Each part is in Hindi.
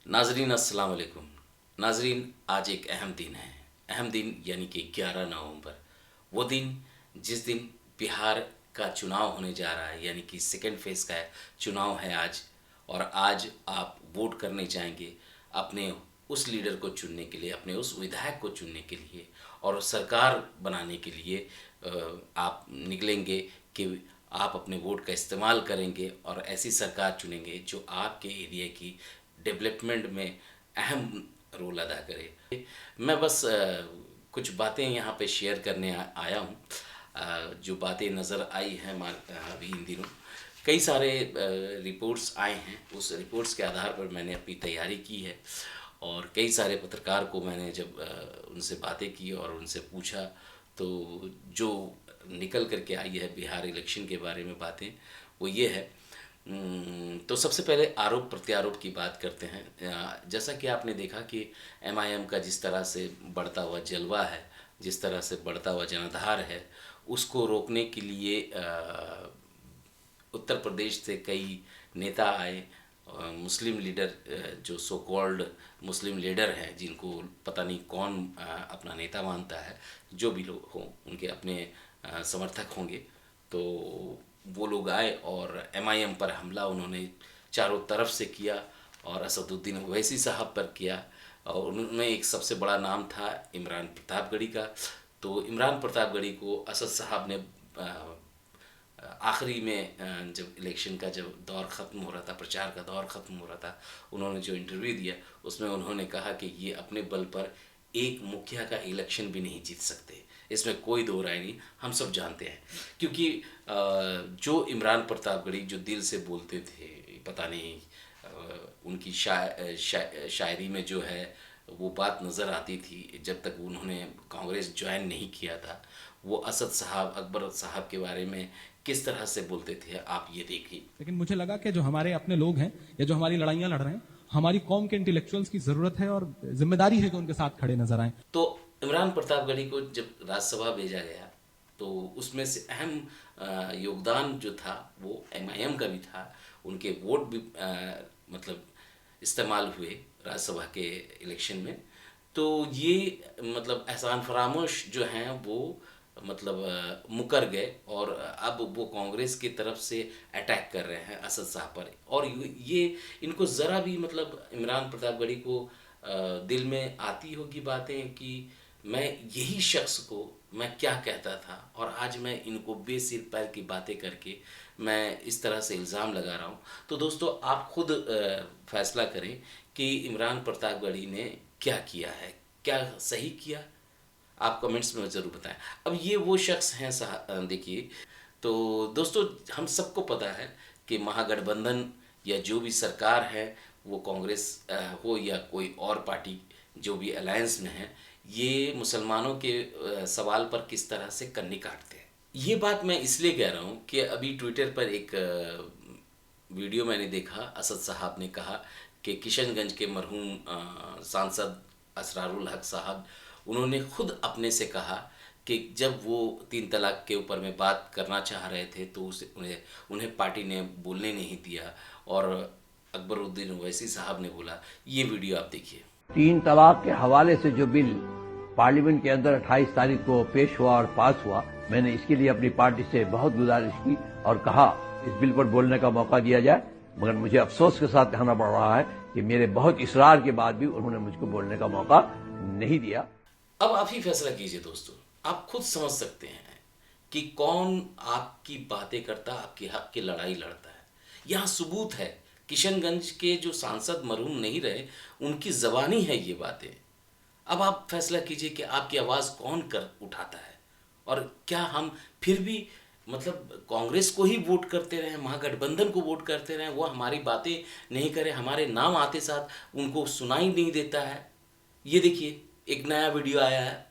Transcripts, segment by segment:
नाजरीन अस्सलाम वालेकुम। नाजरीन, आज एक अहम दिन है। अहम दिन यानी कि 11 नवंबर, वो दिन जिस दिन बिहार का चुनाव होने जा रहा है, यानी कि सेकेंड फेज का चुनाव है आज। और आज आप वोट करने जाएंगे अपने उस लीडर को चुनने के लिए, अपने उस विधायक को चुनने के लिए और सरकार बनाने के लिए। आप निकलेंगे कि आप अपने वोट का इस्तेमाल करेंगे और ऐसी सरकार चुनेंगे जो आपके एरिया की डेवलपमेंट में अहम रोल अदा करे। मैं बस कुछ बातें यहाँ पे शेयर करने आया हूँ। जो बातें नज़र आई हैं अभी इन दिनों कई सारे रिपोर्ट्स आए हैं। उस रिपोर्ट्स के आधार पर मैंने अपनी तैयारी की है और कई सारे पत्रकार को मैंने जब उनसे बातें की और उनसे पूछा, तो जो निकल करके आई है बिहार इलेक्शन के बारे में बातें, वो ये है। तो सबसे पहले आरोप प्रत्यारोप की बात करते हैं। जैसा कि आपने देखा कि एमआईएम का जिस तरह से बढ़ता हुआ जलवा है, जिस तरह से बढ़ता हुआ जनाधार है, उसको रोकने के लिए उत्तर प्रदेश से कई नेता आए। मुस्लिम लीडर, जो सो कॉल्ड मुस्लिम लीडर हैं, जिनको पता नहीं कौन अपना नेता मानता है, जो भी लोग हों उनके अपने समर्थक होंगे, तो वो लोग आए और एमआईएम पर हमला उन्होंने चारों तरफ से किया और असदुद्दीन ओवैसी साहब पर किया। और उनमें एक सबसे बड़ा नाम था इमरान प्रतापगढ़ी का। तो इमरान प्रतापगढ़ी को असद साहब ने आखिरी में जब इलेक्शन का जब दौर ख़त्म हो रहा था, प्रचार का दौर ख़त्म हो रहा था, उन्होंने जो इंटरव्यू दिया उसमें उन्होंने कहा कि ये अपने बल पर एक मुखिया का इलेक्शन भी नहीं जीत सकते। इसमें कोई दो राय नहीं, हम सब जानते हैं। क्योंकि जो इमरान प्रतापगढ़ी जो दिल से बोलते थे, पता नहीं उनकी शायरी में जो है वो बात नज़र आती थी। जब तक उन्होंने कांग्रेस ज्वाइन नहीं किया था, वो असद साहब, अकबर साहब के बारे में किस तरह से बोलते थे, आप ये देखिए। लेकिन मुझे लगा कि जो हमारे अपने लोग हैं या जो हमारी लड़ाइयां लड़ रहे हैं, हमारी कौम के इंटेलेक्चुअल्स की जरूरत है और जिम्मेदारी है कि उनके साथ खड़े नजर आए। तो इमरान प्रतापगढ़ी को जब राज्यसभा भेजा गया, तो उसमें से अहम योगदान जो था वो एमआईएम का भी था। उनके वोट भी मतलब इस्तेमाल हुए राज्यसभा के इलेक्शन में। तो ये मतलब एहसान फरामोश जो हैं वो मतलब मुकर गए और अब वो कांग्रेस की तरफ से अटैक कर रहे हैं असद साहब पर। और ये इनको ज़रा भी मतलब इमरान प्रतापगढ़ी को दिल में आती होगी बातें कि मैं यही शख्स को मैं क्या कहता था और आज मैं इनको बेसिर पैर की बातें करके मैं इस तरह से इल्ज़ाम लगा रहा हूँ। तो दोस्तों, आप खुद फैसला करें कि इमरान प्रतापगढ़ी ने क्या किया है, क्या सही किया। आप कमेंट्स में ज़रूर बताएं। अब ये वो शख्स हैं, देखिए, तो दोस्तों हम सबको पता है कि महागठबंधन या जो भी सरकार है, वो कांग्रेस हो या कोई और पार्टी जो भी अलायंस में है, ये मुसलमानों के सवाल पर किस तरह से कन्नी काटते हैं। ये बात मैं इसलिए कह रहा हूँ कि अभी ट्विटर पर एक वीडियो मैंने देखा। असद साहब ने कहा कि किशनगंज के मरहूम सांसद असरारुल हक साहब, उन्होंने खुद अपने से कहा कि जब वो 3 तलाक के ऊपर में बात करना चाह रहे थे तो उन्हें पार्टी ने बोलने नहीं दिया और अकबरुद्दीन ओवैसी साहब ने बोला। ये वीडियो आप देखिए। 3 तलाक के हवाले से जो बिल पार्लियामेंट के अंदर 28 तारीख को पेश हुआ और पास हुआ, मैंने इसके लिए अपनी पार्टी से बहुत गुजारिश की और कहा इस बिल पर बोलने का मौका दिया जाए। मगर मुझे अफसोस के साथ कहना पड़ रहा है कि मेरे बहुत इसरार के बाद भी उन्होंने मुझको बोलने का मौका नहीं दिया। अब आप ही फैसला कीजिए दोस्तों, आप खुद समझ सकते हैं कि कौन आपकी बातें करता, आपके हक की लड़ाई लड़ता है। यहाँ सबूत है, किशनगंज के जो सांसद मरहूम नहीं रहे, उनकी ज़बानी है ये बातें। अब आप फैसला कीजिए कि आपकी आवाज़ कौन कर उठाता है। और क्या हम फिर भी मतलब कांग्रेस को ही वोट करते रहें, महागठबंधन को वोट करते रहें, वो हमारी बातें नहीं करें, हमारे नाम आते साथ उनको सुनाई नहीं देता है। ये देखिए, एक नया वीडियो आया है,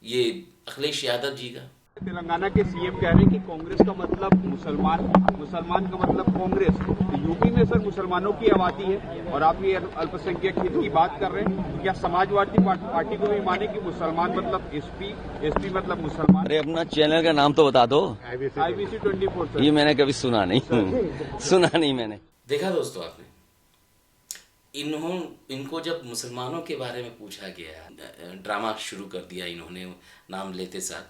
ये अखिलेश यादव जी का। तेलंगाना के सीएम कह रहे हैं कि कांग्रेस का मतलब मुसलमान, मुसलमान का मतलब कांग्रेस। तो यूपी में सर मुसलमानों की आबादी है और आप ये अल्पसंख्यक हित की बात कर रहे हैं। क्या समाजवादी पार्टी को भी माने कि मुसलमान मतलब एसपी, एसपी मतलब मुसलमान? अरे अपना चैनल का नाम तो बता दो। IBC 24। ये मैंने कभी सुना नहीं, सुना नहीं मैंने। देखा दोस्तों आपने, इनको जब मुसलमानों के बारे में पूछा गया, ड्रामा शुरू कर दिया इन्होंने नाम लेते साथ,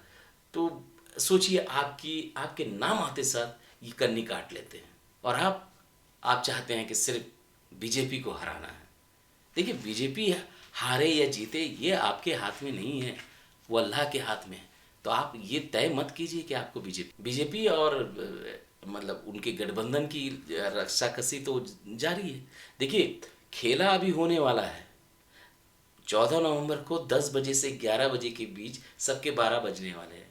तो सोचिए आपके नाम आते साथ ये कन्नी काट लेते हैं, और आप चाहते हैं कि सिर्फ बीजेपी को हराना है। देखिए, बीजेपी हारे या जीते ये आपके हाथ में नहीं है, वो अल्लाह के हाथ में है। तो आप ये तय मत कीजिए कि आपको बीजेपी और मतलब उनके गठबंधन की रस्साकसी तो जारी है। देखिए, खेला अभी होने वाला है। 14 नवंबर को 10 बजे से 11 बजे के बीच सबके 12 बजने वाले हैं।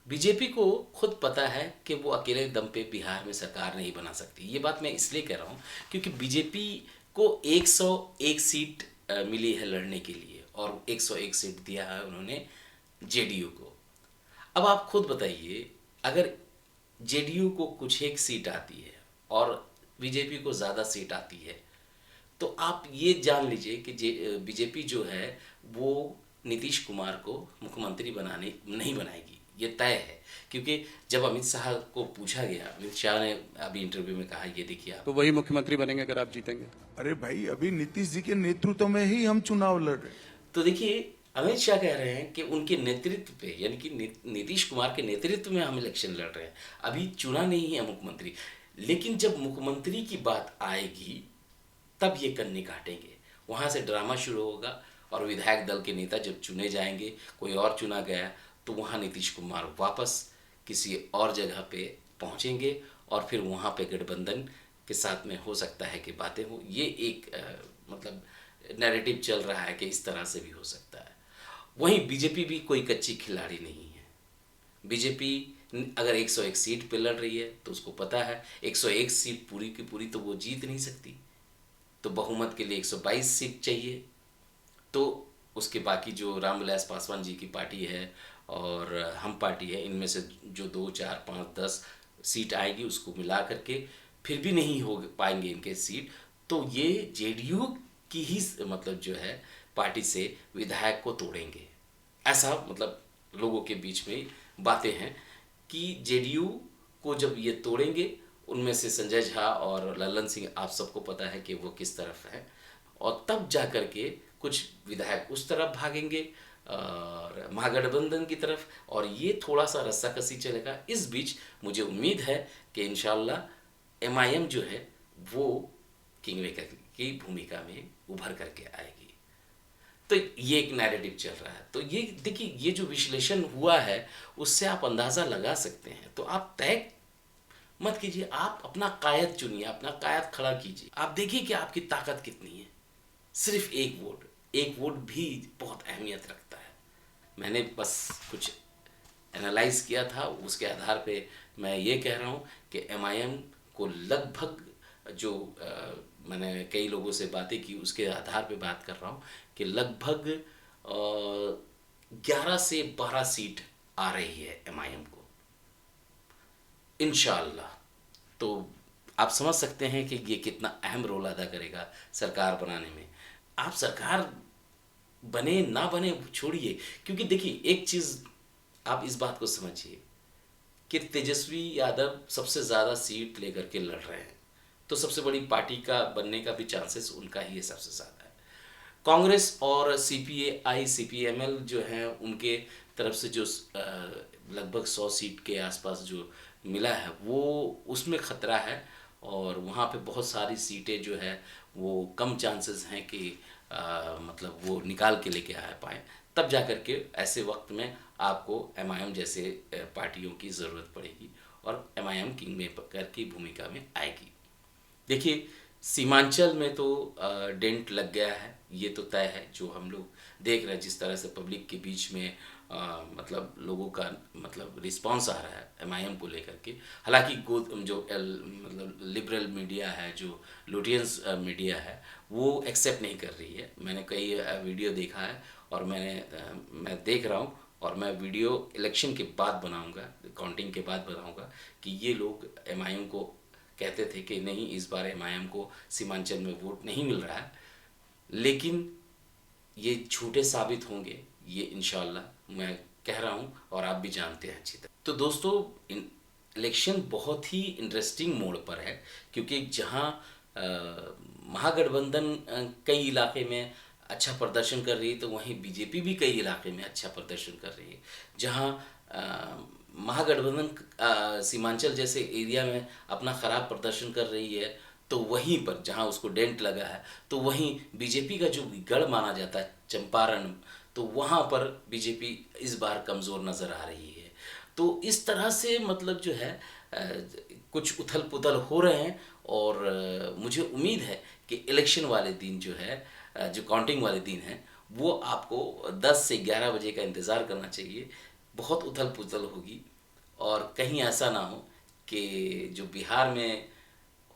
बीजेपी को खुद पता है कि वो अकेले दम पे बिहार में सरकार नहीं बना सकती। ये बात मैं इसलिए कह रहा हूँ क्योंकि बीजेपी को 101 सीट मिली है लड़ने के लिए, और 101 सीट दिया है उन्होंने जेडीयू को। अब आप खुद बताइए, अगर जेडीयू को कुछ एक सीट आती है और बीजेपी को ज़्यादा सीट आती है, तो आप ये जान लीजिए कि बीजेपी जो है वो नीतीश कुमार को मुख्यमंत्री बनाने नहीं बनाएगी, ये तय है। क्योंकि जब अमित शाह को पूछा गया, अमित शाह ने अभी इंटरव्यू में कहा, ये देखिए आप तो वही मुख्यमंत्री बनेंगे अगर आप जीतेंगे? अरे भाई, अभी नीतीश जी के नेतृत्व में ही हम चुनाव लड़ रहे हैं। तो देखिए, अमित शाह कह रहे हैं कि उनके नेतृत्व पे, यानी कि नीतीश कुमार के नेतृत्व में हम इलेक्शन लड़ रहे हैं, अभी चुना नहीं है मुख्यमंत्री। लेकिन जब मुख्यमंत्री की बात आएगी तब ये कन्नी काटेंगे, वहाँ से ड्रामा शुरू होगा। और विधायक दल के नेता जब चुने जाएंगे, कोई और चुना गया, तो वहाँ नीतीश कुमार वापस किसी और जगह पे पहुँचेंगे, और फिर वहाँ पे गठबंधन के साथ में हो सकता है कि बातें हो। ये एक मतलब नैरेटिव चल रहा है कि इस तरह से भी हो सकता है। वहीं बीजेपी भी कोई कच्ची खिलाड़ी नहीं है। बीजेपी अगर 101 सीट पे लड़ रही है तो उसको पता है 101 सीट पूरी की पूरी तो वो जीत नहीं सकती, तो बहुमत के लिए 122 सीट चाहिए। तो उसके बाकी जो रामविलास पासवान जी की पार्टी है और हम पार्टी है, इनमें से जो 2, 4, 5, 10 सीट आएगी उसको मिला करके फिर भी नहीं हो पाएंगे इनके सीट, तो ये जेडीयू की ही मतलब जो है पार्टी से विधायक को तोड़ेंगे। ऐसा मतलब लोगों के बीच में बातें हैं कि जेडीयू को जब ये तोड़ेंगे, उनमें से संजय झा और लल्लन सिंह, आप सबको पता है कि वो किस तरफ है, और तब जा कर के कुछ विधायक उस तरफ भागेंगे और महागठबंधन की तरफ, और ये थोड़ा सा रस्साकसी चलेगा। इस बीच मुझे उम्मीद है कि इंशाल्लाह एमआईएम जो है वो किंग मेकर की भूमिका में उभर करके आएगी। तो ये एक नैरेटिव चल रहा है। तो ये देखिए, ये जो विश्लेषण हुआ है उससे आप अंदाज़ा लगा सकते हैं। तो आप तय मत कीजिए, आप अपना कायद चुनिए, अपना कायद खड़ा कीजिए। आप देखिए कि आपकी ताकत कितनी है। सिर्फ एक वोट भी बहुत अहमियत रखता है। मैंने बस कुछ एनालाइज किया था, उसके आधार पे मैं ये कह रहा हूँ कि एमआईएम को लगभग जो मैंने कई लोगों से बातें की उसके आधार पे बात कर रहा हूँ कि लगभग 11 से 12 सीट आ रही है एमआईएम को इंशाअल्लाह। तो आप समझ सकते हैं कि ये कितना अहम रोल अदा करेगा सरकार बनाने में। आप सरकार बने ना बने छोड़िए, क्योंकि देखिए एक चीज़ आप इस बात को समझिए कि तेजस्वी यादव सबसे ज़्यादा सीट लेकर के लड़ रहे हैं, तो सबसे बड़ी पार्टी का बनने का भी चांसेस उनका ही है सबसे ज़्यादा है। कांग्रेस और सीपीआई सीपीएमएल जो हैं उनके तरफ से जो लगभग 100 सीट के आसपास जो मिला है वो उसमें ख़तरा है, और वहाँ पे बहुत सारी सीटें जो है वो कम चांसेस हैं कि मतलब वो निकाल के लेके आ पाएँ। तब जा कर के ऐसे वक्त में आपको एमआईएम जैसे पार्टियों की ज़रूरत पड़ेगी और एमआईएम किंग मेकर की भूमिका में आएगी। देखिए सीमांचल में तो डेंट लग गया है, ये तो तय है। जो हम लोग देख रहे हैं जिस तरह से पब्लिक के बीच में मतलब लोगों का मतलब रिस्पांस आ रहा है एमआईएम को लेकर के। हालांकि जो मतलब लिबरल मीडिया है, जो लुटियंस मीडिया है, वो एक्सेप्ट नहीं कर रही है। मैंने कई वीडियो देखा है और मैं देख रहा हूँ, और मैं वीडियो इलेक्शन के बाद बनाऊँगा, काउंटिंग के बाद बनाऊँगा कि ये लोग एमआईएम को कहते थे कि नहीं इस बार एमआईएम को सीमांचल में वोट नहीं मिल रहा है, लेकिन ये झूठे साबित होंगे, ये इंशाल्लाह मैं कह रहा हूँ और आप भी जानते हैं अच्छी तरह। तो दोस्तों इलेक्शन बहुत ही इंटरेस्टिंग मोड़ पर है, क्योंकि जहाँ महागठबंधन कई इलाके में अच्छा प्रदर्शन कर रही है, तो वहीं बीजेपी भी कई इलाके में अच्छा प्रदर्शन कर रही है। जहां महागठबंधन सीमांचल जैसे एरिया में अपना ख़राब प्रदर्शन कर रही है, तो वहीं पर जहां उसको डेंट लगा है, तो वहीं बीजेपी का जो गढ़ माना जाता है चंपारण, तो वहां पर बीजेपी इस बार कमज़ोर नज़र आ रही है। तो इस तरह से मतलब जो है कुछ उथल पुथल हो रहे हैं, और मुझे उम्मीद है कि इलेक्शन वाले दिन जो है, जो काउंटिंग वाले दिन हैं, वो आपको 10 से 11 बजे का इंतज़ार करना चाहिए। बहुत उथल पुथल होगी, और कहीं ऐसा ना हो कि जो बिहार में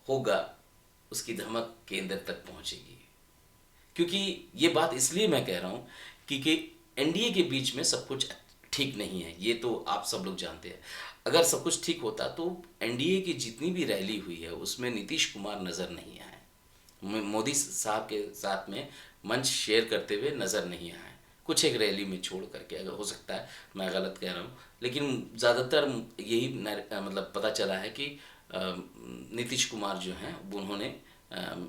होगा उसकी धमक केंद्र तक पहुंचेगी। क्योंकि ये बात इसलिए मैं कह रहा हूँ क्योंकि एनडीए के बीच में सब कुछ ठीक नहीं है, ये तो आप सब लोग जानते हैं। अगर सब कुछ ठीक होता तो एनडीए की जितनी भी रैली हुई है उसमें नीतीश कुमार नज़र नहीं आए, मोदी साहब के साथ में मंच शेयर करते हुए नज़र नहीं आए, कुछ एक रैली में छोड़ करके। अगर हो सकता है मैं गलत कह रहा हूँ, लेकिन ज़्यादातर यही मतलब पता चला है कि नीतीश कुमार जो हैं उन्होंने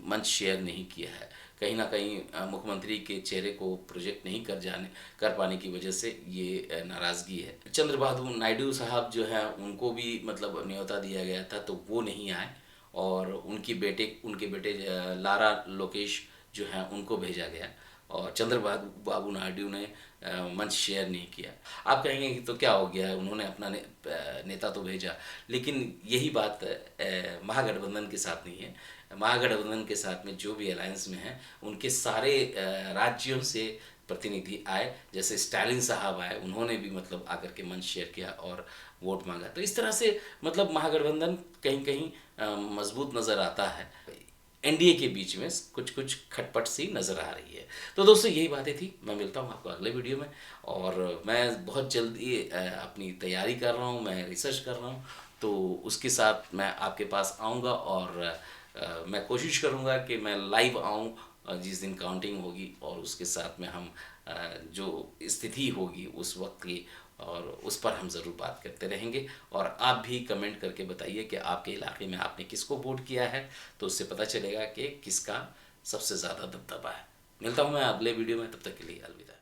मंच शेयर नहीं किया है। कहीं ना कहीं मुख्यमंत्री के चेहरे को प्रोजेक्ट नहीं कर पाने की वजह से ये नाराज़गी है। चंद्रबाबू नायडू साहब जो हैं उनको भी मतलब न्योता दिया गया था, तो वो नहीं आए, और उनके बेटे लारा लोकेश जो हैं उनको भेजा गया, और चंद्रबाबू नायडू ने मंच शेयर नहीं किया। आप कहेंगे कि तो क्या हो गया, उन्होंने अपना नेता तो भेजा, लेकिन यही बात महागठबंधन के साथ नहीं है। महागठबंधन के साथ में जो भी अलायंस में हैं उनके सारे राज्यों से प्रतिनिधि आए, जैसे स्टालिन साहब आए, उन्होंने भी मतलब आकर के मंच शेयर किया और वोट मांगा। तो इस तरह से मतलब महागठबंधन कहीं कहीं मजबूत नज़र आता है। एनडीए के बीच में कुछ कुछ खटपट सी नज़र आ रही है। तो दोस्तों यही बातें थी, मैं मिलता हूँ आपको अगले वीडियो में, और मैं बहुत जल्दी अपनी तैयारी कर रहा हूँ, मैं रिसर्च कर रहा हूँ, तो उसके साथ मैं आपके पास आऊँगा, और मैं कोशिश करूँगा कि मैं लाइव आऊँ जिस दिन काउंटिंग होगी, और उसके साथ में हम जो स्थिति होगी उस वक्त की, और उस पर हम ज़रूर बात करते रहेंगे। और आप भी कमेंट करके बताइए कि आपके इलाके में आपने किसको वोट किया है, तो उससे पता चलेगा कि किसका सबसे ज़्यादा दबदबा है। मिलता हूँ मैं अगले वीडियो में, तब तक के लिए अलविदा।